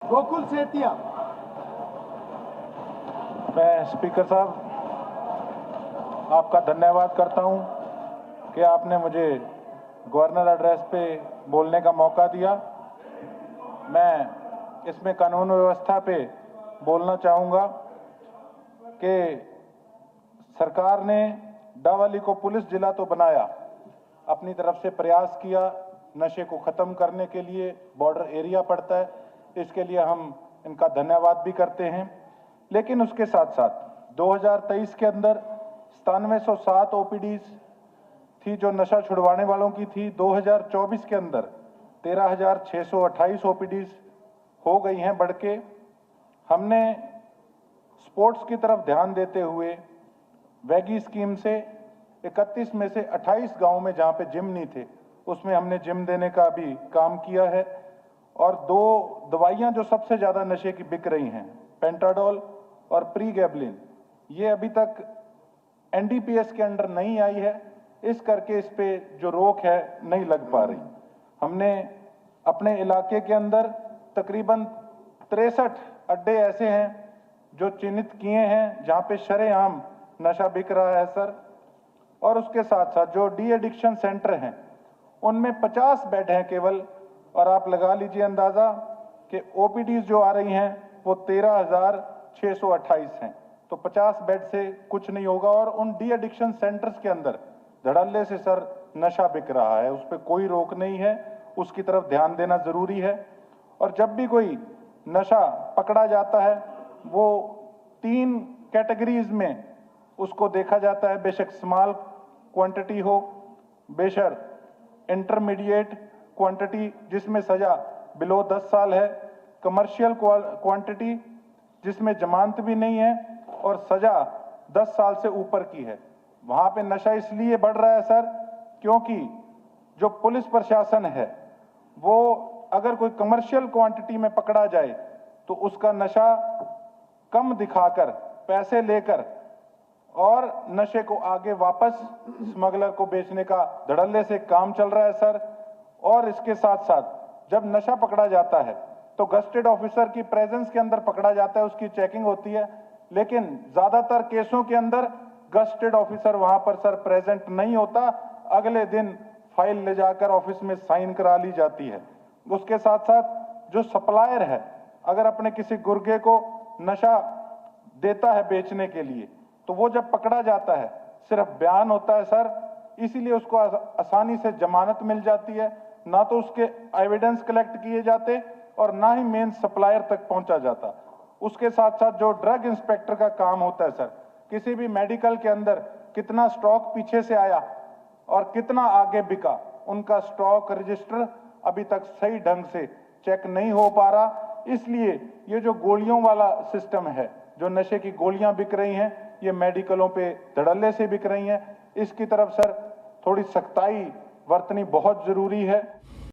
गोकुल सेतिया। मैं स्पीकर साहब आपका धन्यवाद करता हूं कि आपने मुझे गवर्नर एड्रेस पे बोलने का मौका दिया। मैं इसमें कानून व्यवस्था पे बोलना चाहूँगा कि सरकार ने डावाली को पुलिस जिला तो बनाया, अपनी तरफ से प्रयास किया, नशे को ख़त्म करने के लिए बॉर्डर एरिया पड़ता है, इसके लिए हम इनका धन्यवाद भी करते हैं। लेकिन उसके साथ साथ 2023 के अंदर 9707 ओपीडीज थी जो नशा छुड़वाने वालों की थी। 2024 के अंदर 13,628 ओपीडीज हो गई हैं बढ़ के। हमने स्पोर्ट्स की तरफ ध्यान देते हुए वैगी स्कीम से 31 में से 28 गांव में जहां पे जिम नहीं थे उसमें हमने जिम देने का भी काम किया है। और दो दवाइयां जो सबसे ज्यादा नशे की बिक रही हैं, पेंटाडोल और प्रीगैबलिन, ये अभी तक एनडीपीएस के अंडर नहीं आई है, इस करके इस पे जो रोक है नहीं लग पा रही। हमने अपने इलाके के अंदर तकरीबन 63 अड्डे ऐसे हैं जो चिन्हित किए हैं जहां पे शरेआम नशा बिक रहा है सर। और उसके साथ साथ जो डी एडिक्शन सेंटर हैं उनमें 50 बेड हैं केवल, और आप लगा लीजिए अंदाजा कि ओपीडीज जो आ रही हैं वो 13,628 हैं। तो 50 बेड से कुछ नहीं होगा। और उन डी एडिक्शन सेंटर्स के अंदर धड़ल्ले से सर नशा बिक रहा है, उस पर कोई रोक नहीं है, उसकी तरफ ध्यान देना जरूरी है। और जब भी कोई नशा पकड़ा जाता है वो 3 कैटेगरीज में उसको देखा जाता है, बेशक स्मॉल क्वांटिटी हो, बेशक इंटरमीडिएट क्वांटिटी जिसमें सजा बिलो 10 साल है, कमर्शियल क्वांटिटी जिसमें जमानत भी नहीं है और सजा 10 साल से ऊपर की है। वहां पे नशा इसलिए बढ़ रहा है सर क्योंकि जो पुलिस प्रशासन है वो अगर कोई कमर्शियल क्वांटिटी में पकड़ा जाए तो उसका नशा कम दिखाकर पैसे लेकर और नशे को आगे वापस स्मगलर को बेचने का धड़ल्ले से काम चल रहा है सर। और इसके साथ साथ जब नशा पकड़ा जाता है तो गस्टेड ऑफिसर की प्रेजेंस के अंदर पकड़ा जाता है, उसकी चेकिंग होती है, लेकिन ज्यादातर केसों के अंदर गस्टेड ऑफिसर वहां पर सर प्रेजेंट नहीं होता, अगले दिन फाइल ले जाकर ऑफिस में साइन करा ली जाती है। उसके साथ साथ जो सप्लायर है अगर अपने किसी गुर्गे को नशा देता है बेचने के लिए तो वो जब पकड़ा जाता है सिर्फ बयान होता है सर, इसीलिए उसको आसानी से जमानत मिल जाती है, ना तो उसके एविडेंस कलेक्ट किए जाते और ना ही मेन सप्लायर तक पहुंचा जाता। उसके साथ साथ जो ड्रग इंस्पेक्टर का काम होता है सर, किसी भी मेडिकल के अंदर कितना स्टॉक पीछे से आया और कितना आगे बिका, उनका स्टॉक रजिस्टर अभी तक सही ढंग से चेक नहीं हो पा रहा। इसलिए ये जो गोलियों वाला सिस्टम है, जो नशे की गोलियां बिक रही हैं, ये मेडिकलों पे धड़ल्ले से बिक रही हैं, इसकी तरफ सर थोड़ी सख्ताई बरतनी बहुत जरूरी है।